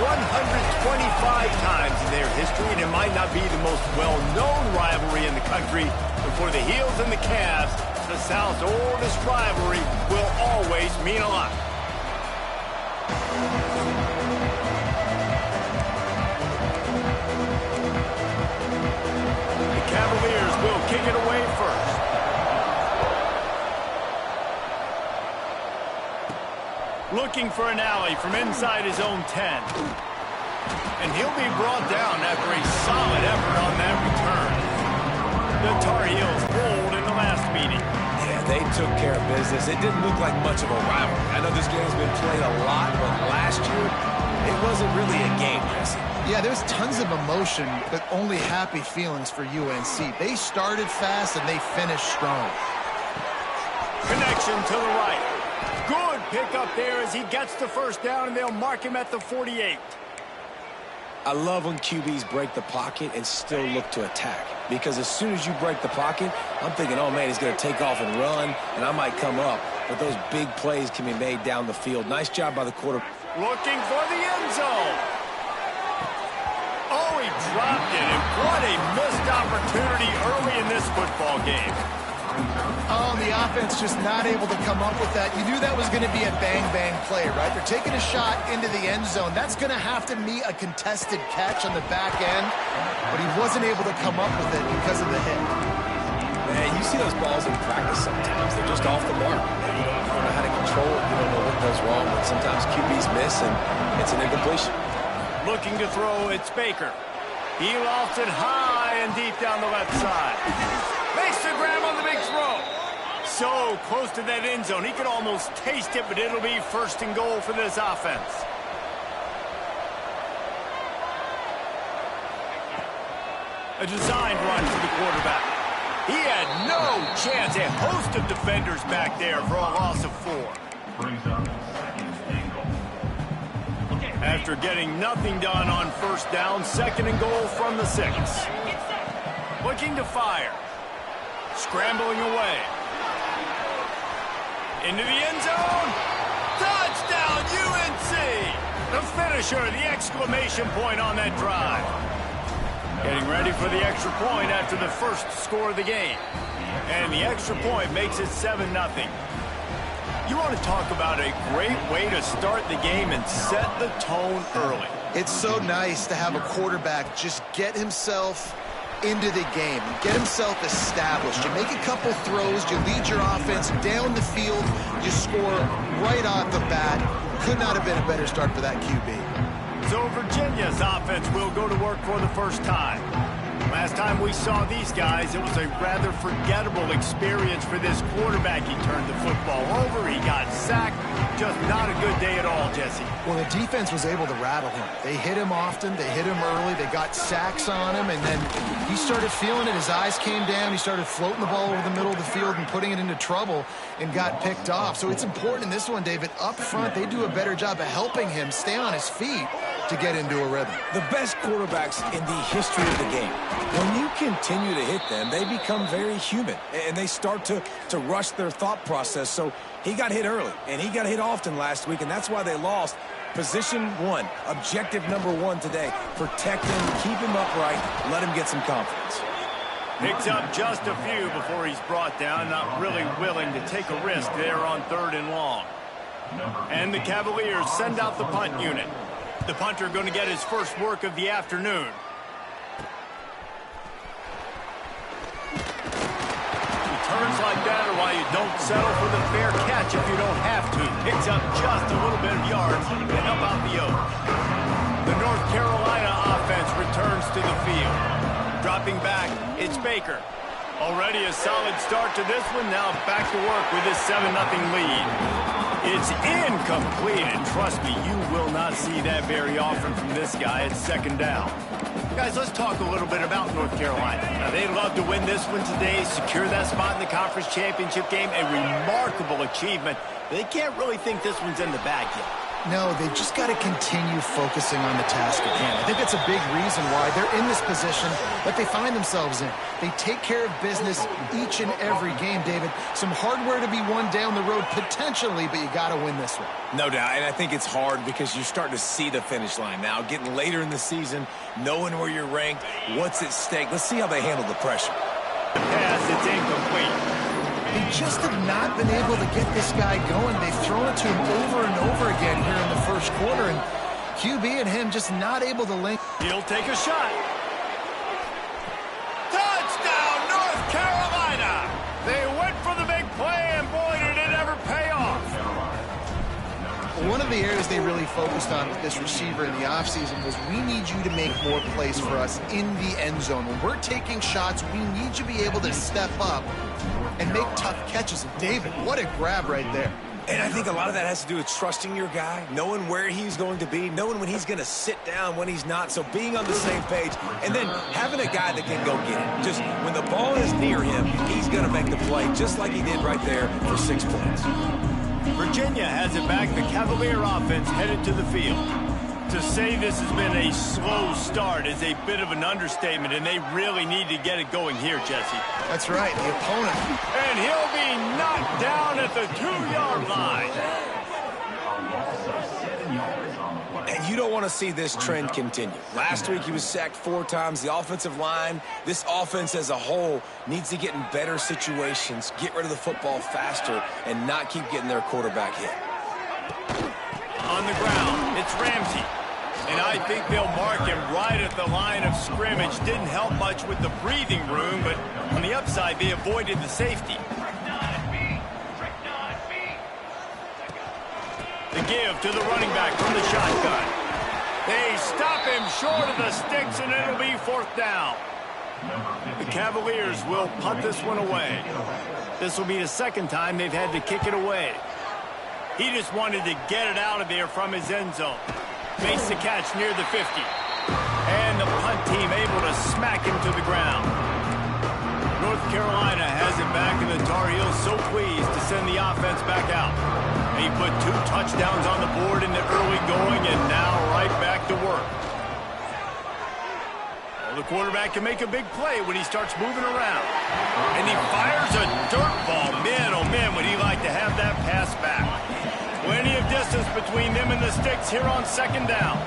125 times in their history, and it might not be the most well-known rivalry in the country, but for the Heels and the Cavs, the South's oldest rivalry will always mean a lot. The Cavaliers will kick it away first. Looking for an alley from inside his own 10. And he'll be brought down after a solid effort on that return. The Tar Heels rolled in the last meeting. Yeah, they took care of business. It didn't look like much of a rivalry. I know this game's been played a lot, but last year, it wasn't really a game, Jesse. Yeah, there's tons of emotion, but only happy feelings for UNC. They started fast, and they finished strong. Connection to the right. Good pick up there as he gets the first down, and they'll mark him at the 48. I love when QBs break the pocket and still look to attack. Because as soon as you break the pocket, I'm thinking, oh, man, he's going to take off and run, and I might come up. But those big plays can be made down the field. Nice job by the quarterback. Looking for the end zone. Oh, he dropped it, and what a missed opportunity early in this football game. Oh, the offense just not able to come up with that. You knew that was going to be a bang-bang play, right? They're taking a shot into the end zone. That's going to have to be a contested catch on the back end, but he wasn't able to come up with it because of the hit. Man, you see those balls in practice sometimes. They're just off the mark. You don't know how to control it. You don't know what goes wrong, but sometimes QBs miss, and it's an incompletion. Looking to throw, it's Baker. He lofts it high and deep down the left side. Makes the grab on the big throw. So close to that end zone. He could almost taste it, but it'll be first and goal for this offense. A designed run for the quarterback. He had no chance. A host of defenders back there for a loss of 4. After getting nothing done on first down, second and goal from the 6. Looking to fire. Scrambling away. Into the end zone. Touchdown, UNC! The finisher, the exclamation point on that drive. Getting ready for the extra point after the first score of the game. And the extra point makes it 7-0. You want to talk about a great way to start the game and set the tone early. It's so nice to have a quarterback just get himself into the game and get himself established. You make a couple throws, you lead your offense down the field, you score right off the bat. Could not have been a better start for that QB. So Virginia's offense will go to work for the first time. Last time we saw these guys, it was a rather forgettable experience for this quarterback. He turned the football over, he got sacked. Just not a good day at all, Jesse. Well, the defense was able to rattle him. They hit him often, they hit him early, they got sacks on him, and then he started feeling it. His eyes came down, he started floating the ball over the middle of the field and putting it into trouble and got picked off. So it's important in this one, David, up front, they do a better job of helping him stay on his feet to get into a rhythm. The best quarterbacks in the history of the game, when you continue to hit them, they become very human, and they start to rush their thought process. So he got hit early, and he got hit often last week, and that's why they lost. Position 1, objective number 1 today. Protect him, keep him upright, let him get some confidence. Picks up just a few before he's brought down, not really willing to take a risk there on 3rd and long. And the Cavaliers send out the punt unit. The punter going to get his first work of the afternoon. Returns like that are why you don't settle for the fair catch if you don't have to. Picks up just a little bit of yards to help out the Oaks. The North Carolina offense returns to the field. Dropping back, it's Baker. Already a solid start to this one. Now back to work with his 7-0 lead. It's incomplete, and trust me, you will not see that very often from this guy at 2nd down. Guys, let's talk a little bit about North Carolina. Now, they'd love to win this one today, secure that spot in the conference championship game, a remarkable achievement. They can't really think this one's in the bag yet. No, they've just got to continue focusing on the task at hand. I think that's a big reason why they're in this position that they find themselves in. They take care of business each and every game, David. Some hardware to be won down the road potentially, but you got to win this one. No doubt, and I think it's hard because you're starting to see the finish line now. Getting later in the season, knowing where you're ranked, what's at stake. Let's see how they handle the pressure. Pass, it's incomplete. They just have not been able to get this guy going. They've thrown it to him over and over again here in the first quarter, and QB and him just not able to link. He'll take a shot. Touchdown, North Carolina! They went for the big play, and boy, did it ever pay off. One of the areas they really focused on with this receiver in the offseason was we need you to make more plays for us in the end zone. When we're taking shots, we need you to be able to step up and make tough catches. And David, what a grab right there. And I think a lot of that has to do with trusting your guy, knowing where he's going to be, knowing when he's going to sit down, when he's not. So being on the same page, and then having a guy that can go get it. Just when the ball is near him, he's going to make the play, just like he did right there for 6 points. Virginia has it back. The Cavalier offense headed to the field. To say this has been a slow start is a bit of an understatement, and they really need to get it going here, Jesse. That's right, the opponent. And he'll be knocked down at the 2-yard line. And you don't want to see this trend continue. Last week he was sacked 4 times. The offensive line, this offense as a whole, needs to get in better situations, get rid of the football faster, and not keep getting their quarterback hit. On the ground, it's Ramsey. And I think they'll mark him right at the line of scrimmage. Didn't help much with the breathing room, but on the upside, they avoided the safety. The give to the running back from the shotgun. They stop him short of the sticks, and it'll be 4th down. The Cavaliers will punt this one away. This will be the 2nd time they've had to kick it away. He just wanted to get it out of there from his end zone. Makes the catch near the 50. And the punt team able to smack him to the ground. North Carolina has it back, and the Tar Heels so pleased to send the offense back out. He put 2 touchdowns on the board in the early going, and now right back to work. Well, the quarterback can make a big play when he starts moving around. And he fires a dirt ball. Man, oh man, would he like to have that pass back. Plenty of distance between them and the sticks here on 2nd down.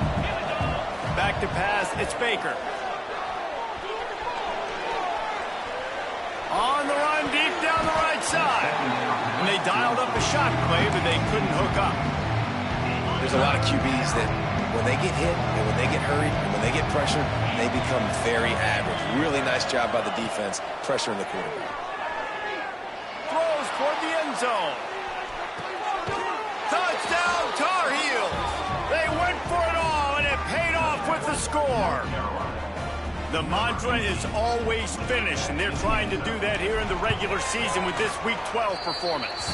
Back to pass, it's Baker. On the run, deep down the right side. And they dialed up a shot play, but they couldn't hook up. There's a lot of QBs that when they get hit and when they get hurried and when they get pressured, they become very average. Really nice job by the defense, pressuring the quarterback. Throws toward the end zone. Touchdown, Tar Heels! They went for it all, and it paid off with the score. The mantra is always finish, and they're trying to do that here in the regular season with this Week 12 performance.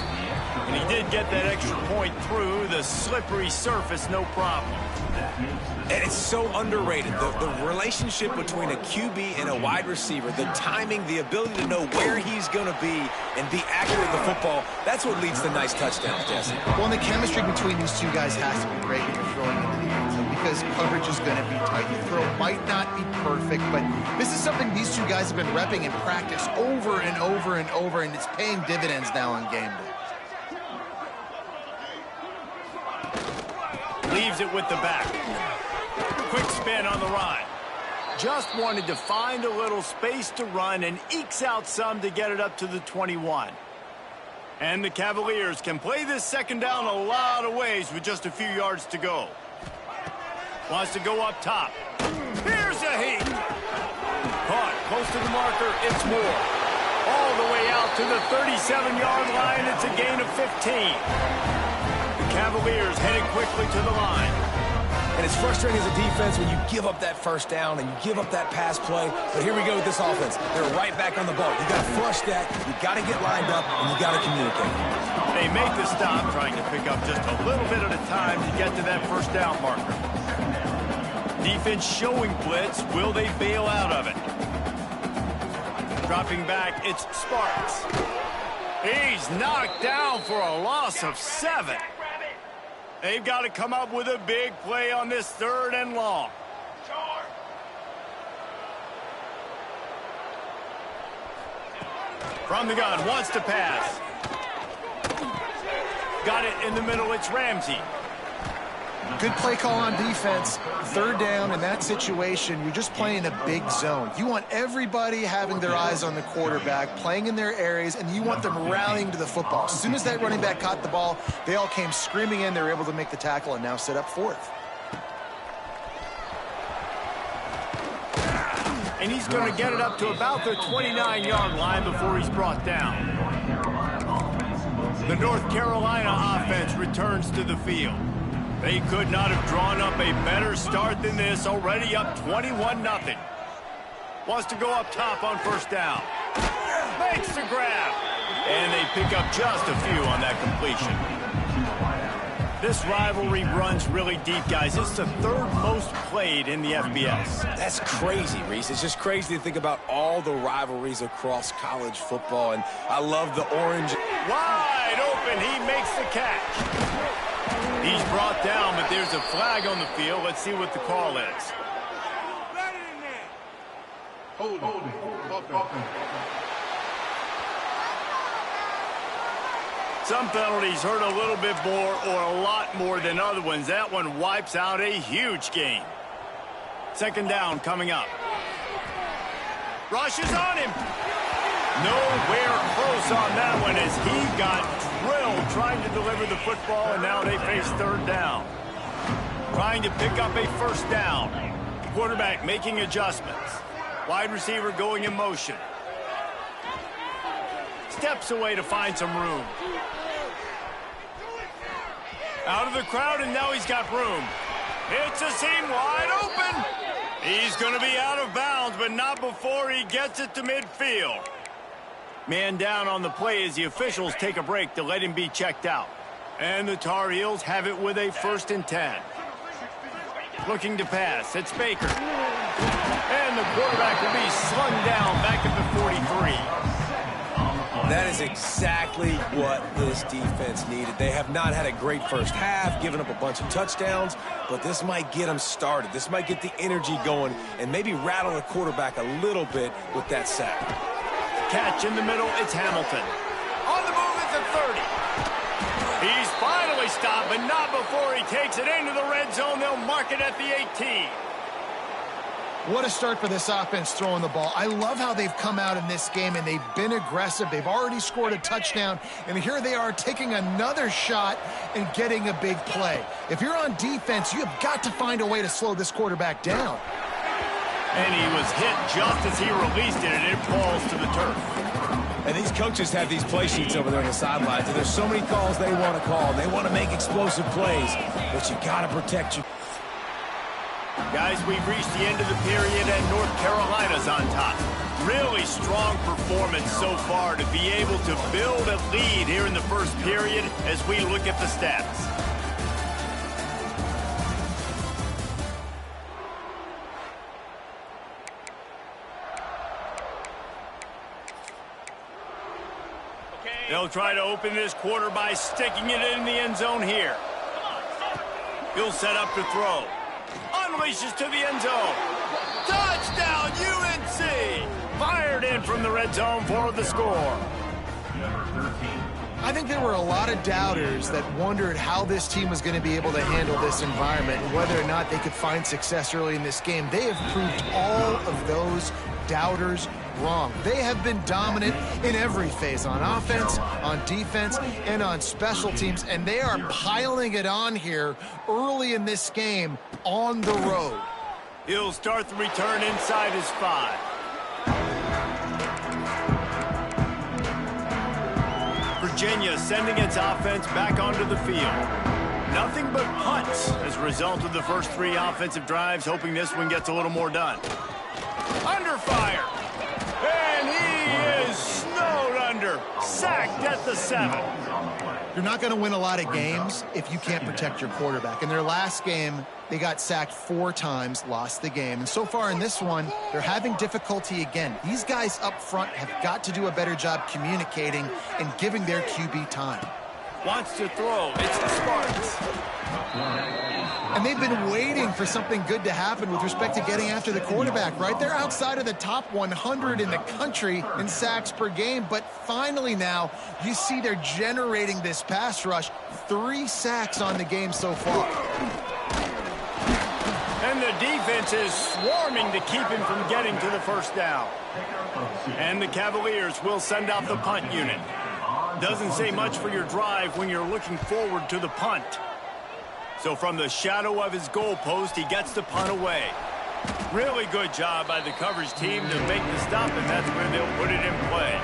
And he did get that extra point through the slippery surface, no problem. And it's so underrated. The relationship between a QB and a wide receiver, the timing, the ability to know where he's going to be and be accurate with the football, that's what leads to nice touchdowns, Jesse. Well, and the chemistry between these two guys has to be great when you're throwing into the end zone because coverage is going to be tight. The throw might not be perfect, but this is something these two guys have been repping in practice over and over and over, and it's paying dividends now on game day. Leaves it with the back. Quick spin on the run. Just wanted to find a little space to run and ekes out some to get it up to the 21. And the Cavaliers can play this 2nd down a lot of ways with just a few yards to go. Wants to go up top. Here's a heat. Caught close to the marker. It's Moore. All the way out to the 37-yard line. It's a gain of 15. Cavaliers headed quickly to the line. And it's frustrating as a defense when you give up that 1st down and you give up that pass play. But here we go with this offense. They're right back on the ball. You got to flush that. You got to get lined up, and you got to communicate. They make the stop, trying to pick up just a little bit at a time to get to that 1st down marker. Defense showing blitz. Will they bail out of it? Dropping back, it's Sparks. He's knocked down for a loss of 7. They've got to come up with a big play on this 3rd and long. From the gun, wants to pass. Got it in the middle, it's Ramsey. Good play call on defense. 3rd down in that situation, you're just playing a big zone. You want everybody having their eyes on the quarterback, playing in their areas, and you want them rallying to the football. As soon as that running back caught the ball, they all came screaming in. They were able to make the tackle and now set up 4th. And he's going to get it up to about the 29-yard line before he's brought down. The North Carolina offense returns to the field. They could not have drawn up a better start than this, already up 21-0. Wants to go up top on 1st down. Makes the grab. And they pick up just a few on that completion. This rivalry runs really deep, guys. It's the 3rd most played in the FBS. That's crazy, Reese. It's just crazy to think about all the rivalries across college football. And I love the orange. Wide open. He makes the catch. He's brought down, but there's a flag on the field. Let's see what the call is. Hold it. Some penalties hurt a little bit more or a lot more than other ones. That one wipes out a huge game. 2nd down coming up. Rushes on him. Nowhere close on that one as he got drilled trying to deliver the football, and now they face 3rd down. Trying to pick up a 1st down. Quarterback making adjustments. Wide receiver going in motion. Steps away to find some room. Out of the crowd, and now he's got room. It's a seam wide open. He's going to be out of bounds, but not before he gets it to midfield. Man down on the play as the officials take a break to let him be checked out. And the Tar Heels have it with a 1st and 10. Looking to pass. It's Baker. And the quarterback will be slung down back at the 43. That is exactly what this defense needed. They have not had a great first half, given up a bunch of touchdowns, but this might get them started. This might get the energy going and maybe rattle the quarterback a little bit with that sack. Catch in the middle, it's Hamilton. On the move at the 30. He's finally stopped, but not before he takes it into the red zone. They'll mark it at the 18. What a start for this offense throwing the ball. I love how they've come out in this game, and they've been aggressive. They've already scored a touchdown, and here they are taking another shot and getting a big play. If you're on defense, you have got to find a way to slow this quarterback down. And he was hit just as he released it, and it falls to the turf. And these coaches have these play sheets over there on the sidelines, and there's so many calls they want to call. They want to make explosive plays, but you got to protect you. Guys, we've reached the end of the period, and North Carolina's on top. Really strong performance so far to be able to build a lead here in the first period as we look at the stats. They'll try to open this quarter by sticking it in the end zone here. He'll set up to throw. Unleashes to the end zone. Touchdown, UNC! Fired in from the red zone for the score. I think there were a lot of doubters that wondered how this team was going to be able to handle this environment and whether or not they could find success early in this game. They have proved all of those doubters wrong. They have been dominant in every phase, on offense, on defense, and on special teams, and they are piling it on here early in this game on the road. He'll start the return inside his 5. Virginia sending its offense back onto the field. Nothing but punts as a result of the first 3 offensive drives, hoping this one gets a little more done. Under fire. And he is snowed under. Sacked at the 7. You're not going to win a lot of games if you can't protect your quarterback. In their last game, they got sacked 4 times, lost the game. And so far in this one, they're having difficulty again. These guys up front have got to do a better job communicating and giving their QB time. wants to throw. It's the Spartans. And they've been waiting for something good to happen with respect to getting after the quarterback, right? They're outside of the top 100 in the country in sacks per game, but finally now you see they're generating this pass rush. 3 sacks on the game so far. And the defense is swarming to keep him from getting to the first down. And the Cavaliers will send out the punt unit. Doesn't say much for your drive when you're looking forward to the punt. So from the shadow of his goalpost, he gets the punt away. Really good job by the coverage team to make the stop, and that's where they'll put it in play.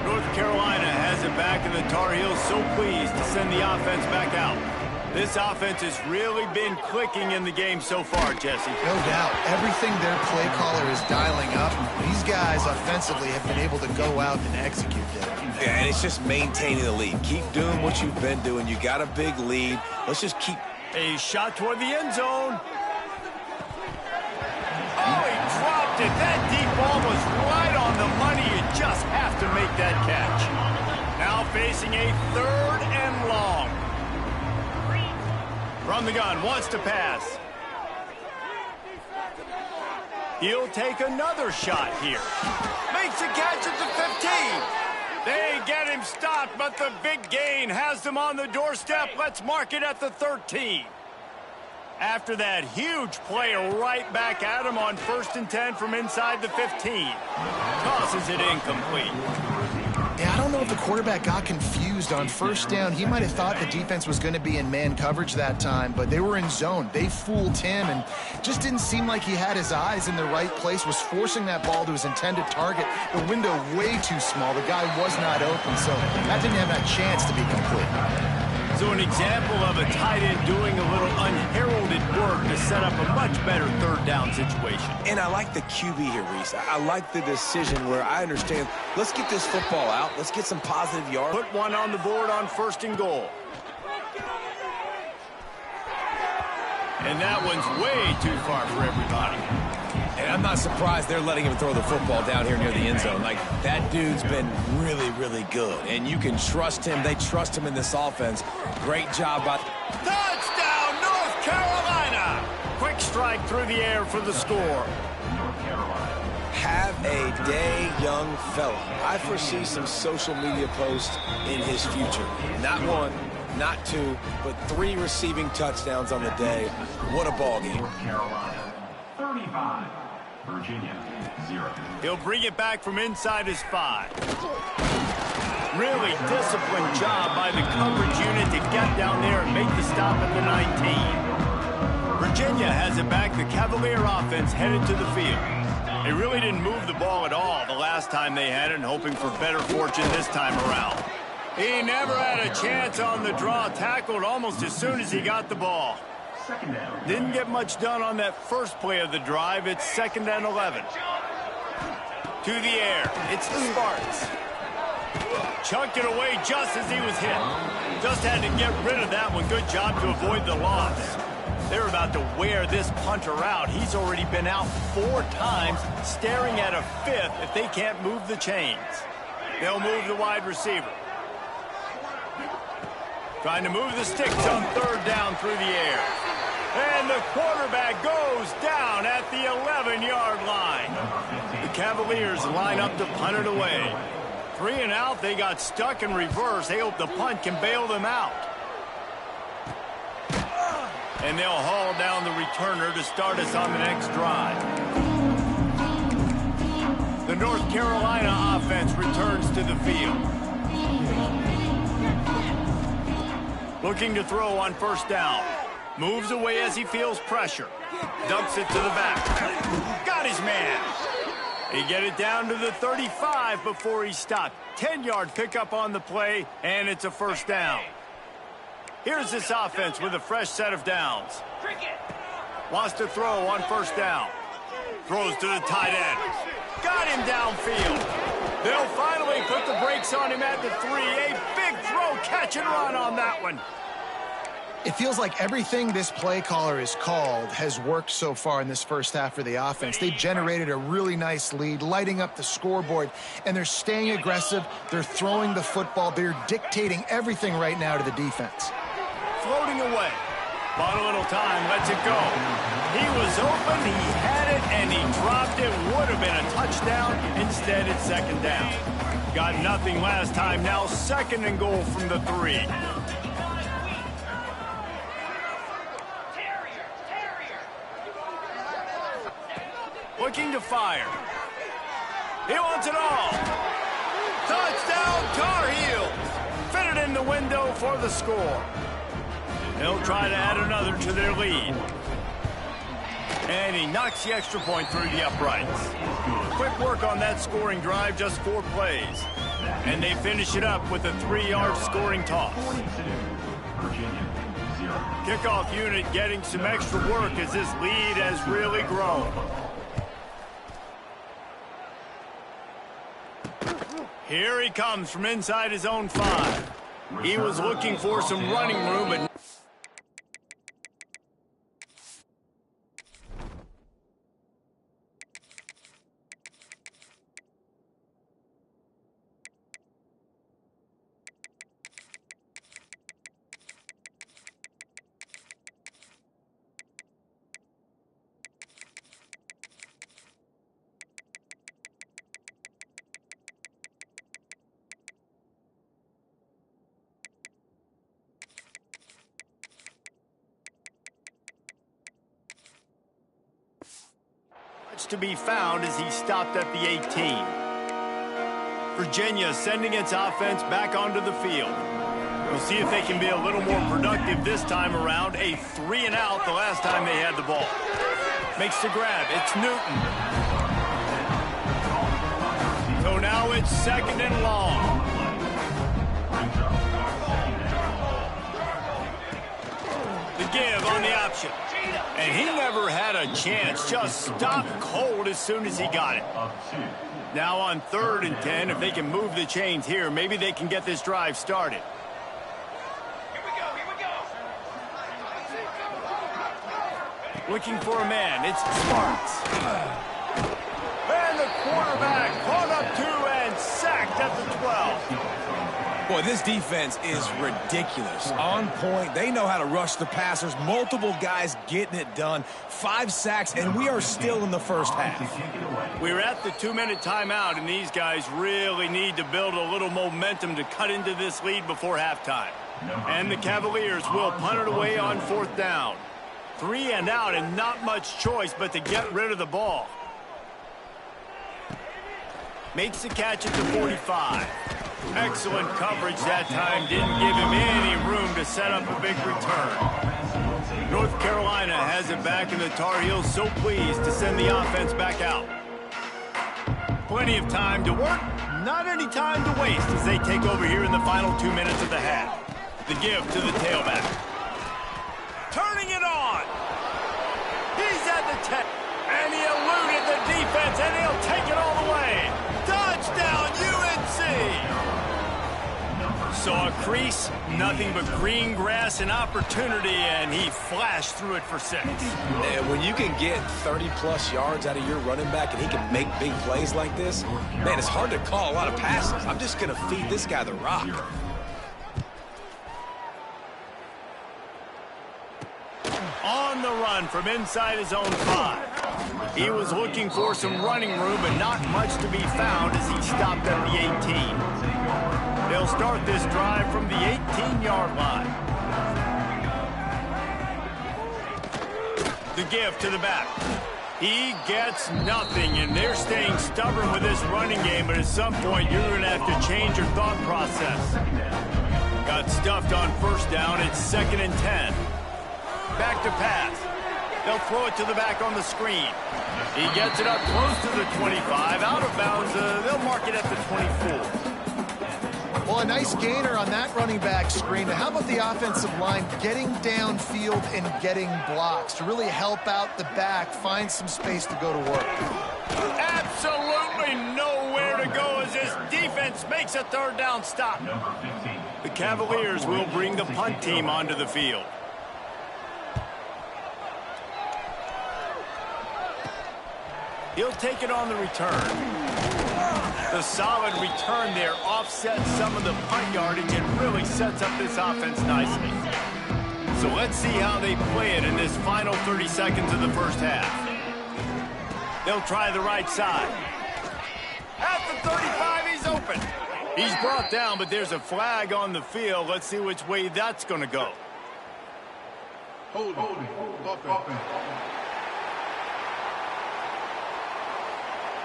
North Carolina has it back, and the Tar Heels so pleased to send the offense back out. This offense has really been clicking in the game so far, Jesse. No doubt. Everything their play caller is dialing up, these guys offensively have been able to go out and execute it. Yeah, and it's just maintaining the lead. Keep doing what you've been doing. You got a big lead. Let's just keep... A shot toward the end zone. Oh, he dropped it. That deep ball was right on the money. You just have to make that catch. Now facing a 3rd and long. From the gun, wants to pass. He'll take another shot here. Makes a catch at the 15. They get him stopped, but the big gain has them on the doorstep. Let's mark it at the 13. After that huge play, right back at him on 1st and 10 from inside the 15. Tosses it incomplete. Yeah, I don't know if the quarterback got confused on 1st down. He might have thought the defense was going to be in man coverage that time, but they were in zone. They fooled him and just didn't seem like he had his eyes in the right place, was forcing that ball to his intended target. The window way too small. The guy was not open, so that didn't have that chance to be complete. So an example of a tight end doing a little unheralded work to set up a much better 3rd down situation. And I like the QB here, Reese. I like the decision where I understand, let's get this football out. Let's get some positive yards. Put one on the board on 1st and goal. And that one's way too far for everybody. And I'm not surprised they're letting him throw the football down here near the end zone. Like, that dude's been really, really good. And you can trust him. They trust him in this offense. Great job by... Touchdown, North Carolina! Quick strike through the air for the score. Have a day, young fella. I foresee some social media posts in his future. Not 1, not 2, but 3 receiving touchdowns on the day. What a ball game. North Carolina, 35. Virginia, 0. He'll bring it back from inside his 5. Really disciplined job by the coverage unit to get down there and make the stop at the 19. Virginia has it back. The Cavalier offense headed to the field. They really didn't move the ball at all the last time they had it, and hoping for better fortune this time around. He never had a chance on the draw. Tackled almost as soon as he got the ball. Didn't get much done on that first play of the drive. It's 2nd and 11. To the air. It's the Spartans. Chunked it away just as he was hit. Just had to get rid of that one. Good job to avoid the loss. They're about to wear this punter out. He's already been out 4 times, staring at a 5th if they can't move the chains. They'll move the wide receiver. Trying to move the sticks on 3rd down through the air. And the quarterback goes down at the 11-yard line. The Cavaliers line up to punt it away. 3 and out, they got stuck in reverse. They hope the punt can bail them out. And they'll haul down the returner to start us on the next drive. The North Carolina offense returns to the field. Looking to throw on 1st down. Moves away as he feels pressure. Dumps it to the back. Got his man. He get it down to the 35 before he stopped. 10-yard pickup on the play, and it's a 1st down. Here's this offense with a fresh set of downs. Wants to throw on 1st down. Throws to the tight end. Got him downfield. They'll finally put the brakes on him at the 3. A big throw, catch and run on that one. It feels like everything this play caller has called has worked so far in this first half for the offense. They've generated a really nice lead, lighting up the scoreboard, and they're staying aggressive. They're throwing the football. They're dictating everything right now to the defense. Floating away. Bought a little time, lets it go. He was open, he had it, and he dropped it. Would have been a touchdown. Instead, it's second down. Got nothing last time. Now second and goal from the 3. Looking to fire. He wants it all. Touchdown, Tar Heels. Fitted in the window for the score. They'll try to add another to their lead. And he knocks the extra point through the uprights. Quick work on that scoring drive, just 4 plays. And they finish it up with a 3-yard scoring toss. Kickoff unit getting some extra work as this lead has really grown. Here he comes from inside his own 5. He was looking for some running room, but to be found as he stopped at the 18. Virginia sending its offense back onto the field. We'll see if they can be a little more productive this time around. A 3 and out the last time they had the ball. Makes the grab. It's Newton. So now it's second and long. The give on the option. And he never had a chance. Just stopped cold as soon as he got it. Now on 3rd and 10, if they can move the chains here, maybe they can get this drive started. Here we go. Looking for a man. It's Sparks. And the quarterback caught up 2 and sacked at the 12. Boy, this defense is ridiculous. On point. They know how to rush the passers. Multiple guys getting it done. 5 sacks, and we are still in the first half. We're at the 2-minute timeout, and these guys really need to build a little momentum to cut into this lead before halftime. And the Cavaliers will punt it away on 4th down. 3 and out, and not much choice but to get rid of the ball. Makes the catch at the 45. Excellent coverage that time. Didn't give him any room to set up a big return. North Carolina has it back, and the Tar Heels so pleased to send the offense back out. Plenty of time to work, not any time to waste as they take over here in the final 2 minutes of the half. The give to the tailback. Turning it on. He's at the 10. And he eluded the defense, and he'll take it all the way. Touchdown, UNC! Saw a crease, nothing but green grass and opportunity, and he flashed through it for 6. And when you can get 30-plus yards out of your running back and he can make big plays like this, man, it's hard to call a lot of passes. I'm just going to feed this guy the rock. On the run from inside his own 5. He was looking for some running room, but not much to be found as he stopped at the 18. They'll start this drive from the 18-yard line. The give to the back. He gets nothing, and they're staying stubborn with this running game, but at some point you're going to have to change your thought process. Got stuffed on 1st down. It's 2nd and 10. Back to pass. They'll throw it to the back on the screen. He gets it up close to the 25. Out of bounds. They'll mark it at the 24. Well, a nice gainer on that running back screen. Now, how about the offensive line getting downfield and getting blocks to really help out the back, find some space to go to work? Absolutely nowhere to go as this defense makes a 3rd down stop. The Cavaliers will bring the punt team onto the field. He'll take it on the return. The solid return there offsets some of the punt yardage and really sets up this offense nicely. So let's see how they play it in this final 30 seconds of the first half. They'll try the right side. At the 35, he's open. He's brought down, but there's a flag on the field. Let's see which way that's going to go. Holding. Offense.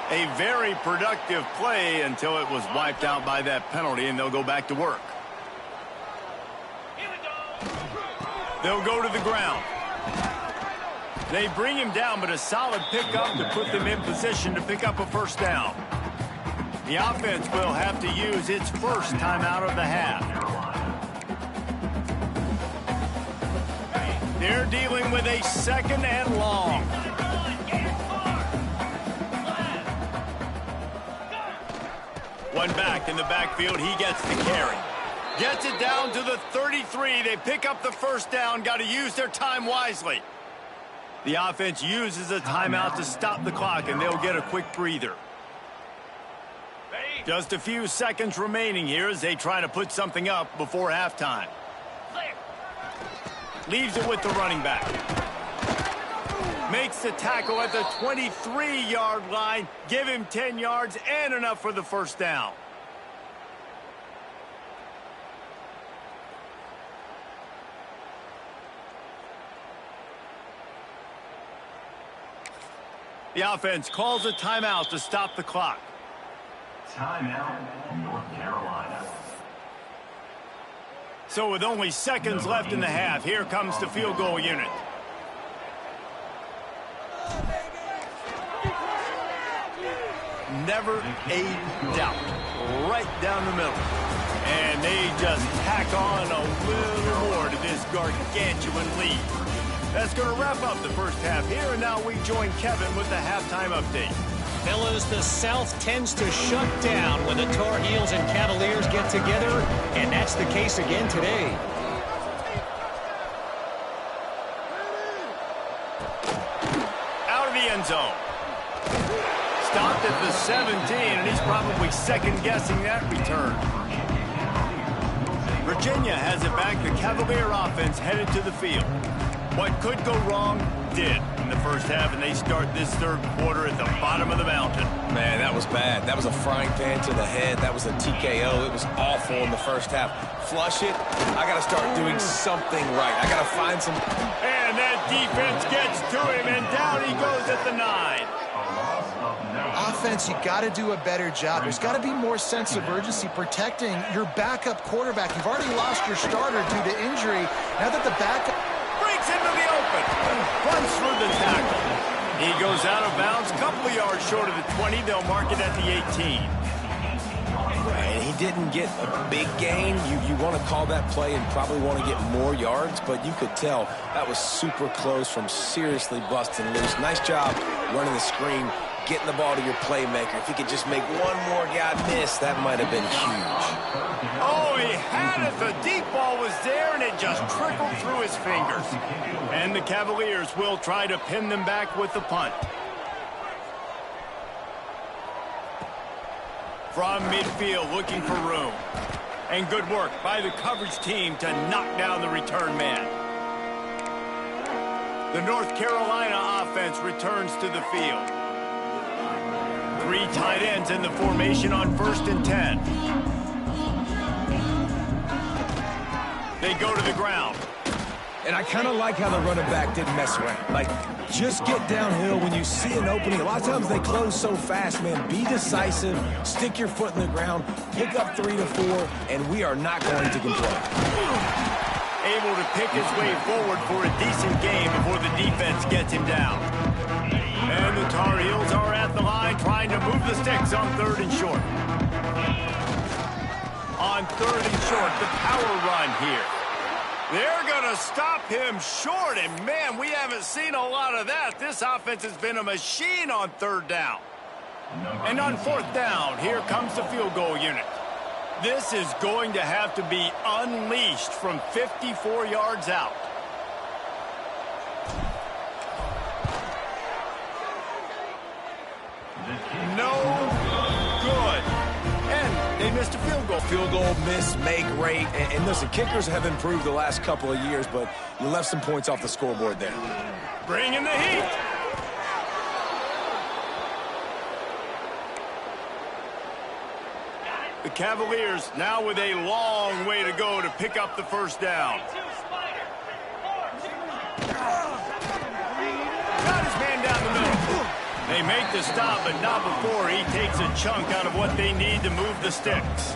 A very productive play until it was wiped out by that penalty, and they'll go back to work. They'll go to the ground. They bring him down, but a solid pickup to put them in position to pick up a first down. The offense will have to use its first timeout of the half. They're dealing with a second and long. One back in the backfield. He gets the carry. Gets it down to the 33. They pick up the first down. Got to use their time wisely. The offense uses a timeout to stop the clock, and they'll get a quick breather. Just a few seconds remaining here as they try to put something up before halftime. Leaves it with the running back. Makes the tackle at the 23-yard line. Give him 10 yards and enough for the first down. The offense calls a timeout to stop the clock. Timeout, North Carolina. So with only seconds left in the half, here comes the field goal unit. Never a doubt. Right down the middle. And they just tack on a little more to this gargantuan lead. That's going to wrap up the first half here, and now we join Kevin with the halftime update. Fellas, the South tends to shut down when the Tar Heels and Cavaliers get together, and that's the case again today. Out of the end zone. Stopped at the 17, and he's probably second-guessing that return. Virginia has it back. The Cavalier offense headed to the field. What could go wrong did in the first half, and they start this third quarter at the bottom of the mountain. Man, that was bad. That was a frying pan to the head. That was a TKO. It was awful in the first half. Flush it. I got to start doing something right. I got to find some. And that defense gets to him, and down he goes at the 9. Offense, you got to do a better job. There's got to be more sense of urgency protecting your backup quarterback. You've already lost your starter due to injury. Now that the backup Breaks into the open. Runs through the tackle. He goes out of bounds, a couple of yards short of the 20. They'll mark it at the 18. And he didn't get a big gain. You want to call that play and probably want to get more yards, but you could tell that was super close from seriously busting loose. Nice job running the screen, getting the ball to your playmaker. If he could just make one more guy miss, that might have been huge. Oh, he had it. The deep ball was there, and it just trickled through his fingers. And the Cavaliers will try to pin them back with the punt. From midfield, looking for room. And good work by the coverage team to knock down the return man. The North Carolina offense returns to the field. 3 tight ends in the formation on 1st and 10. They go to the ground. And I kind of like how the running back didn't mess around. Like, just get downhill when you see an opening. A lot of times they close so fast, man. Be decisive, stick your foot in the ground, pick up 3 to 4, and we are not going to complain. Able to pick his way forward for a decent game before the defense gets him down. And the Tar Heels are at the line trying to move the sticks on 3rd and short. On 3rd and short, the power run here. They're going to stop him short, and man, we haven't seen a lot of that. This offense has been a machine on 3rd down. And on 4th down, here comes the field goal unit. This is going to have to be unleashed from 54 yards out. missed a field goal. Field goal miss, make rate. And listen, kickers have improved the last couple of years, but you left some points off the scoreboard there. Bring in the heat. The Cavaliers now with a long way to go to pick up the first down. Got his man down the middle. They make the stop, but not before he takes a chunk out of what they need to move the sticks.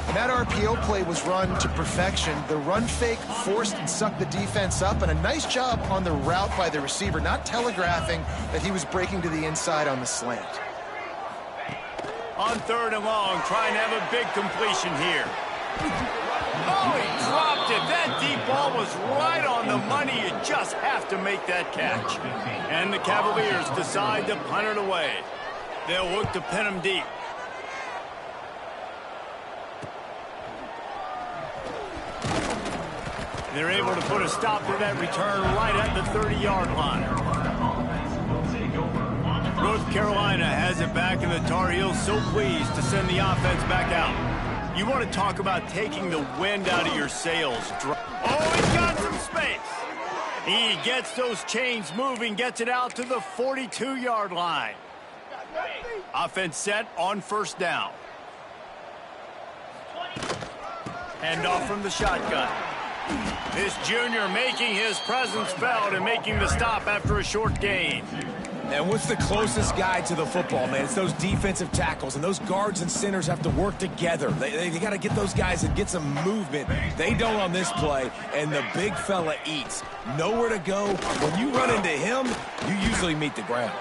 And that RPO play was run to perfection. The run fake forced and sucked the defense up, and a nice job on the route by the receiver, not telegraphing that he was breaking to the inside on the slant. On 3rd and long, trying to have a big completion here. Oh, he dropped it. That deep ball was right on the money. You just have to make that catch. And the Cavaliers decide to punt it away. They'll look to pin him deep. They're able to put a stop to that return right at the 30-yard line. North Carolina has it back, and the Tar Heels so pleased to send the offense back out. You want to talk about taking the wind out of your sails. Oh, he's got some space. He gets those chains moving, gets it out to the 42-yard line. Offense set on 1st down. Hand off from the shotgun. This junior making his presence felt and making the stop after a short gain. And what's the closest guy to the football, man? It's those defensive tackles, and those guards and centers have to work together. They got to get those guys and get some movement. They don't on this play, and the big fella eats. Nowhere to go. When you run into him, you usually meet the ground.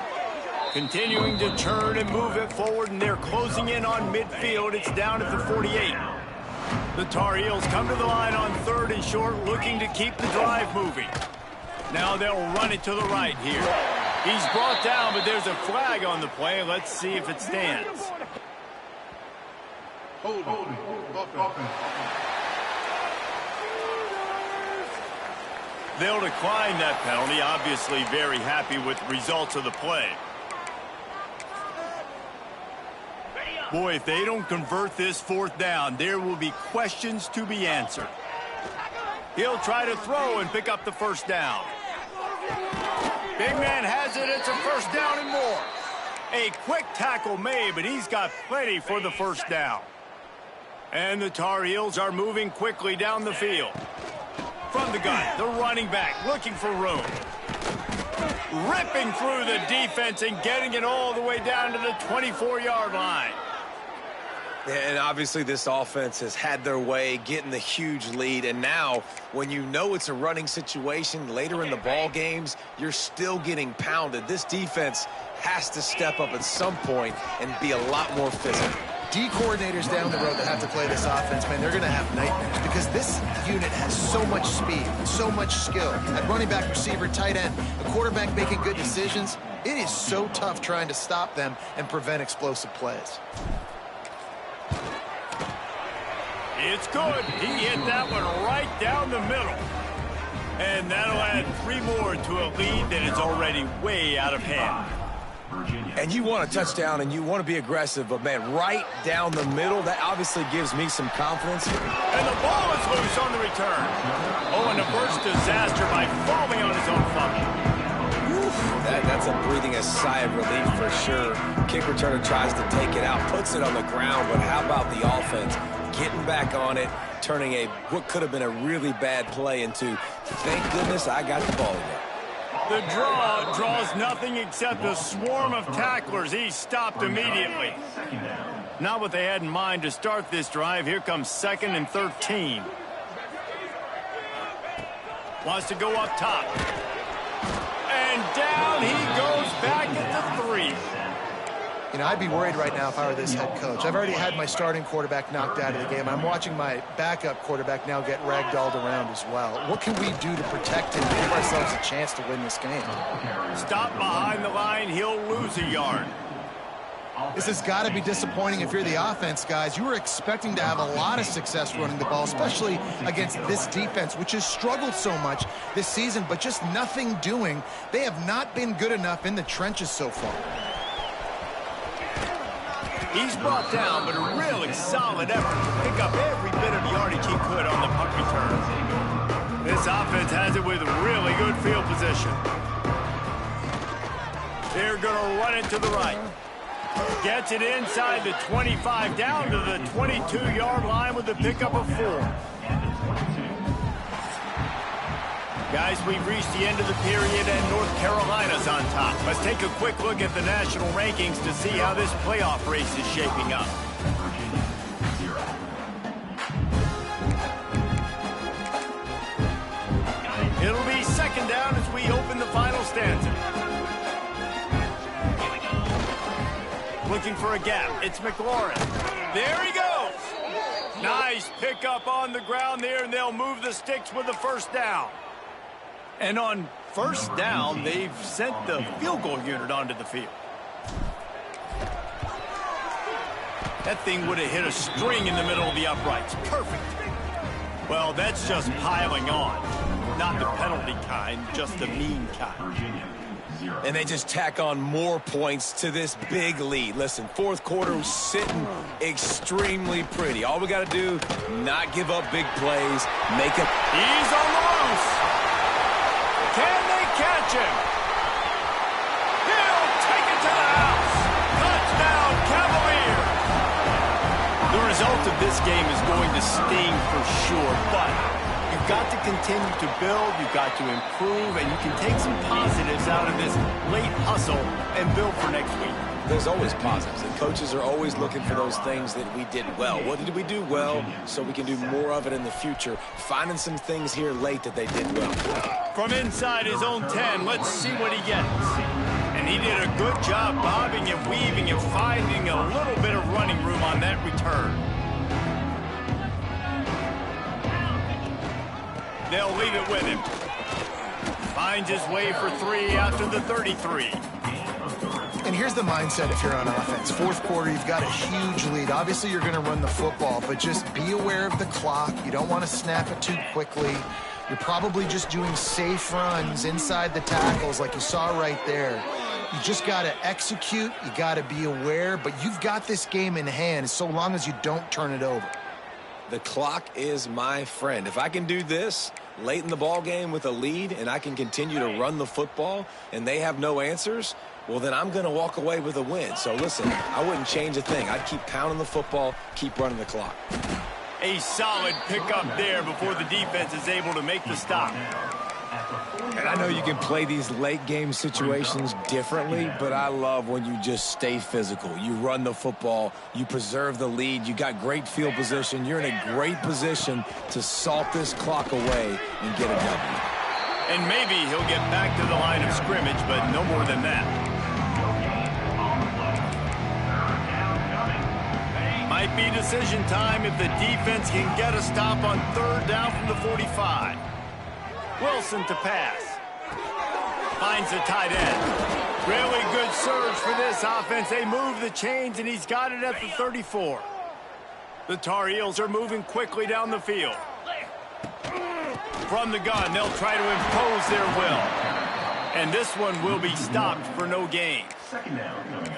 Continuing to turn and move it forward, and they're closing in on midfield. It's down at the 48. The Tar Heels come to the line on 3rd and short, looking to keep the drive moving. Now they'll run it to the right here. He's brought down, but there's a flag on the play. Let's see if it stands. Hold on. They'll decline that penalty, obviously very happy with the results of the play. Boy, if they don't convert this 4th down, there will be questions to be answered. He'll try to throw and pick up the 1st down. Big man has it. It's a 1st down and more. A quick tackle made, but he's got plenty for the 1st down. And the Tar Heels are moving quickly down the field. From the gun, the running back looking for room. Ripping through the defense and getting it all the way down to the 24-yard line. And obviously this offense has had their way, getting the huge lead. And now, when you know it's a running situation later in the ball games, you're still getting pounded. This defense has to step up at some point and be a lot more physical. D coordinators down the road that have to play this offense, man, they're going to have nightmares because this unit has so much speed, so much skill. At running back, receiver, tight end, the quarterback making good decisions. It is so tough trying to stop them and prevent explosive plays. It's good. He hit that one right down the middle. And that'll add 3 more to a lead that is already way out of hand. And you want a touchdown and you want to be aggressive, but, man, right down the middle, that obviously gives me some confidence. And the ball is loose on the return. Oh, and a burst disaster by falling on his own fumble. That's a breathing a sigh of relief for sure. Kick returner tries to take it out, puts it on the ground, but how about the offense? Getting back on it, turning what could have been a really bad play into, thank goodness I got the ball again. The draw draws nothing except a swarm of tacklers. He stopped immediately. Not what they had in mind to start this drive. Here comes 2nd and 13. Wants to go up top. And down he goes back at the 3. You know, I'd be worried right now if I were this head coach. I've already had my starting quarterback knocked out of the game. I'm watching my backup quarterback now get ragdolled around as well. What can we do to protect him and give ourselves a chance to win this game? Stop behind the line. He'll lose a yard. This has got to be disappointing if you're the offense, guys. You were expecting to have a lot of success running the ball, especially against this defense, which has struggled so much this season, but just nothing doing. They have not been good enough in the trenches so far. He's brought down, but a really solid effort to pick up every bit of yardage he could on the punt return. This offense has it with really good field position. They're going to run it to the right. Gets it inside the 25, down to the 22-yard line with the pickup of 4. Guys, we've reached the end of the period, and North Carolina's on top. Let's take a quick look at the national rankings to see how this playoff race is shaping up. It'll be second down as we open the final stanza. Looking for a gap. It's McLaurin. There he goes. Nice pickup on the ground there, and they'll move the sticks with the first down. And on first down, they've sent the field goal unit onto the field. That thing would have hit a string in the middle of the uprights. Perfect. Well, that's just piling on. Not the penalty kind, just the mean kind. And they just tack on more points to this big lead. Listen, fourth quarter was sitting extremely pretty. All we got to do, not give up big plays, make it. He's on the loose. Can they catch him? He'll take it to the house. Touchdown, Cavaliers. The result of this game is going to sting for sure, but you've got to continue to build, you've got to improve, and you can take some positives out of this late hustle and build for next week. There's always positives, and coaches are always looking for those things that we did well. What did we do well so we can do more of it in the future? Finding some things here late that they did well. From inside his own 10, let's see what he gets. And he did a good job bobbing and weaving and finding a little bit of running room on that return. They'll leave it with him. Finds his way for 3 after the 33. And here's the mindset if you're on offense. Fourth quarter, you've got a huge lead. Obviously, you're going to run the football, but just be aware of the clock. You don't want to snap it too quickly. You're probably just doing safe runs inside the tackles like you saw right there. You just got to execute. You got to be aware, but you've got this game in hand so long as you don't turn it over. The clock is my friend. If I can do this late in the ball game with a lead and I can continue to run the football and they have no answers, well, then I'm going to walk away with a win. So, listen, I wouldn't change a thing. I'd keep pounding the football, keep running the clock. A solid pickup there before the defense is able to make the stop. And I know you can play these late game situations differently, but I love when you just stay physical. You run the football, you preserve the lead, you got great field position, you're in a great position to salt this clock away and get a W. And maybe he'll get back to the line of scrimmage, but no more than that. Might be decision time if the defense can get a stop on third down from the 45. Wilson to pass. Finds the tight end. Really good surge for this offense. They move the chains, and he's got it at the 34. The Tar Heels are moving quickly down the field. From the gun, they'll try to impose their will. And this one will be stopped for no gain.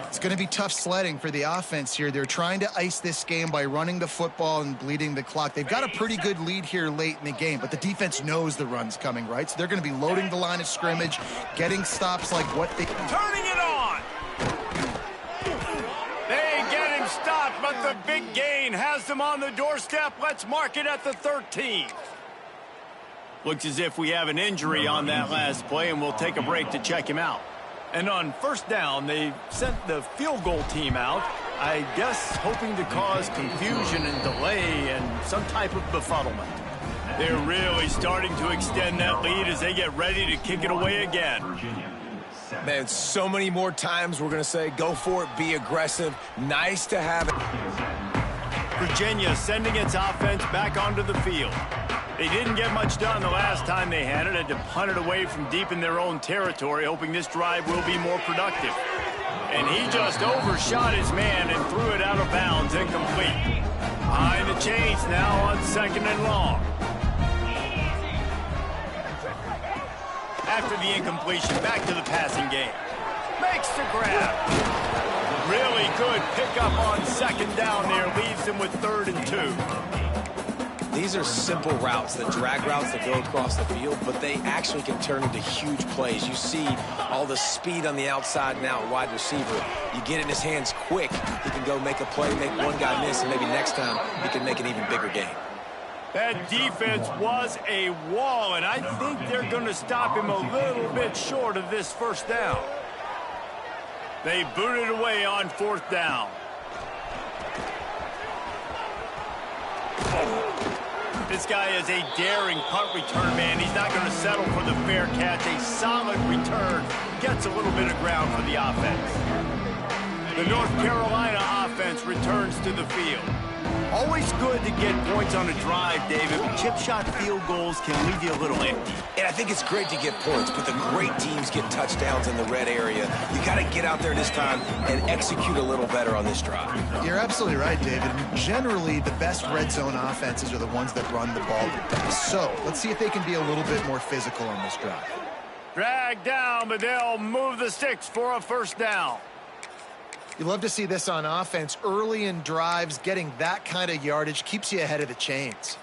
It's going to be tough sledding for the offense here. They're trying to ice this game by running the football and bleeding the clock. They've got a pretty good lead here late in the game, but the defense knows the run's coming, right? So they're going to be loading the line of scrimmage, getting stops like what they... Turning it on! They get him stopped, but the big gain has them on the doorstep. Let's mark it at the 13. Looks as if we have an injury on that last play, and we'll take a break to check him out. And on first down, they sent the field goal team out, I guess hoping to cause confusion and delay and some type of befuddlement. They're really starting to extend that lead as they get ready to kick it away again. Man, so many more times we're going to say, go for it, be aggressive. Nice to have it. Virginia sending its offense back onto the field. They didn't get much done the last time they had it to punt it away from deep in their own territory, hoping this drive will be more productive. And he just overshot his man and threw it out of bounds, incomplete. Behind the chains now on second and long. After the incompletion, back to the passing game. Makes the grab. Really good pickup on second down there. Leaves them with 3rd and 2. These are simple routes, the drag routes that go across the field, but they actually can turn into huge plays. You see all the speed on the outside now, wide receiver. You get in his hands quick, he can go make a play, make one guy miss, and maybe next time he can make an even bigger gain. That defense was a wall, and I think they're going to stop him a little bit short of this 1st down. They booted away on 4th down. This guy is a daring punt return man. He's not going to settle for the fair catch. A solid return. Gets a little bit of ground for the offense. The North Carolina offense returns to the field. Always good to get points on a drive, David, but chip shot field goals can leave you a little empty. And I think it's great to get points, but the great teams get touchdowns in the red area. You got to get out there this time and execute a little better on this drive. You're absolutely right, David. Generally, the best red zone offenses are the ones that run the ball the best. So let's see if they can be a little bit more physical on this drive. Drag down, but they'll move the sticks for a 1st down. You love to see this on offense. Early in drives, getting that kind of yardage keeps you ahead of the chains.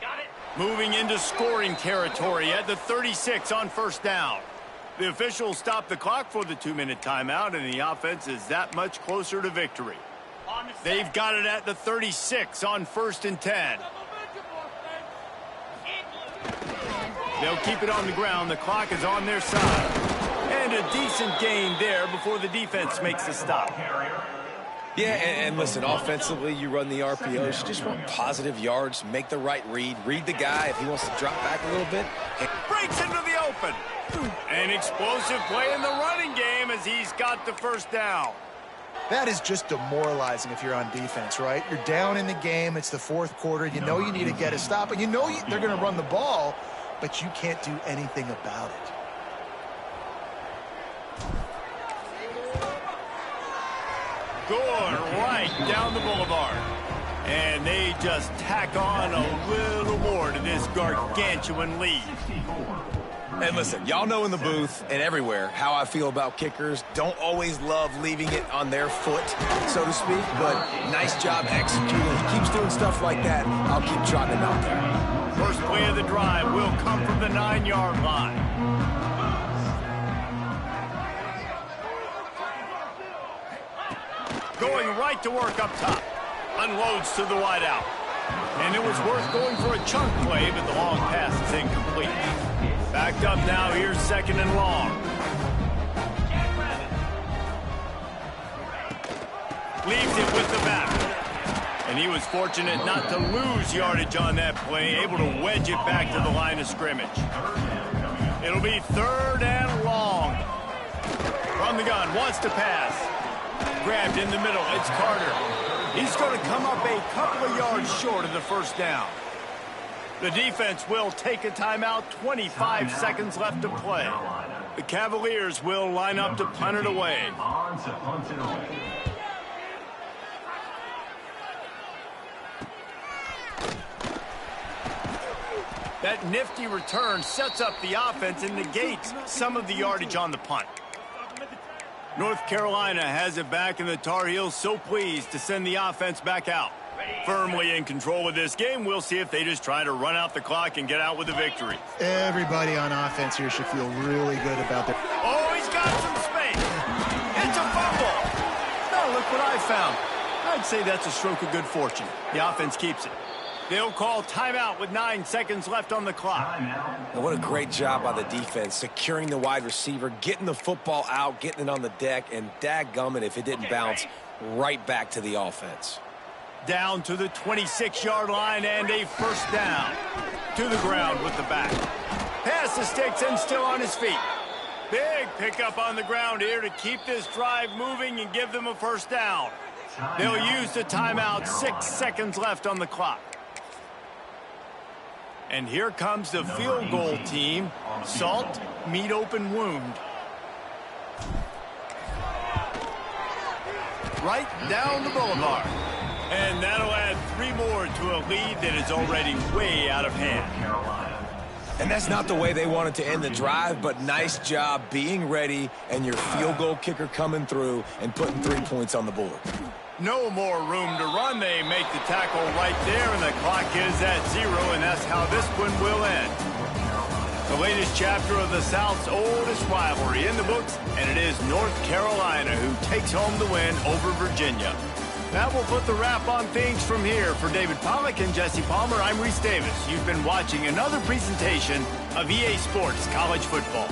Got it. Moving into scoring territory at the 36 on 1st down. The officials stop the clock for the 2-minute timeout, and the offense is that much closer to victory. They've got it at the 36 on 1st and 10. They'll keep it on the ground. The clock is on their side. And a decent gain there before the defense makes the stop. Yeah, and listen, offensively, you run the RPOs. You just want positive yards, make the right read the guy if he wants to drop back a little bit. Breaks into the open. An explosive play in the running game as he's got the 1st down. That is just demoralizing if you're on defense, right? You're down in the game. It's the 4th quarter. You know you need to get a stop, and you know they're going to run the ball, but you can't do anything about it. Going right down the boulevard. And they just tack on a little more to this gargantuan lead. And listen, y'all know in the booth and everywhere how I feel about kickers. Don't always love leaving it on their foot, so to speak, but nice job executing. He keeps doing stuff like that. I'll keep trotting him out there. First play of the drive will come from the 9-yard line. Going right to work up top. Unloads to the wideout. And it was worth going for a chunk play, but the long pass is incomplete. Backed up now, here's 2nd and long. Leaves it with the back. And he was fortunate not to lose yardage on that play, able to wedge it back to the line of scrimmage. It'll be 3rd and long. From the gun, wants to pass. Grabbed in the middle, it's Carter. He's going to come up a couple of yards short of the 1st down. The defense will take a timeout, 25 seconds left to play. The Cavaliers will line up to punt it away. That nifty return sets up the offense and negates some of the yardage on the punt. North Carolina has it back, and the Tar Heels so pleased to send the offense back out. Firmly in control of this game. We'll see if they just try to run out the clock and get out with a victory. Everybody on offense here should feel really good about their... Oh, he's got some space. It's a fumble. Now look what I found. I'd say that's a stroke of good fortune. The offense keeps it. They'll call timeout with 9 seconds left on the clock. And what a great job by the defense, securing the wide receiver, getting the football out, getting it on the deck, and dadgummit if it didn't bounce right back to the offense. Down to the 26-yard line and a 1st down. To the ground with the back. Pass the sticks and still on his feet. Big pickup on the ground here to keep this drive moving and give them a 1st down. They'll use the timeout. 6 seconds left on the clock. And here comes the field goal team. Salt, meet open wound. Right down the boulevard. And that'll add 3 more to a lead that is already way out of hand. And that's not the way they wanted to end the drive, but nice job being ready and your field goal kicker coming through and putting 3 points on the board. No more room to run. They make the tackle right there, and the clock is at 0, and that's how this one will end. The latest chapter of the South's oldest rivalry in the books, and it is North Carolina who takes home the win over Virginia. That will put the wrap on things from here. For David Pollack and Jesse Palmer, I'm Reese Davis. You've been watching another presentation of EA Sports College Football.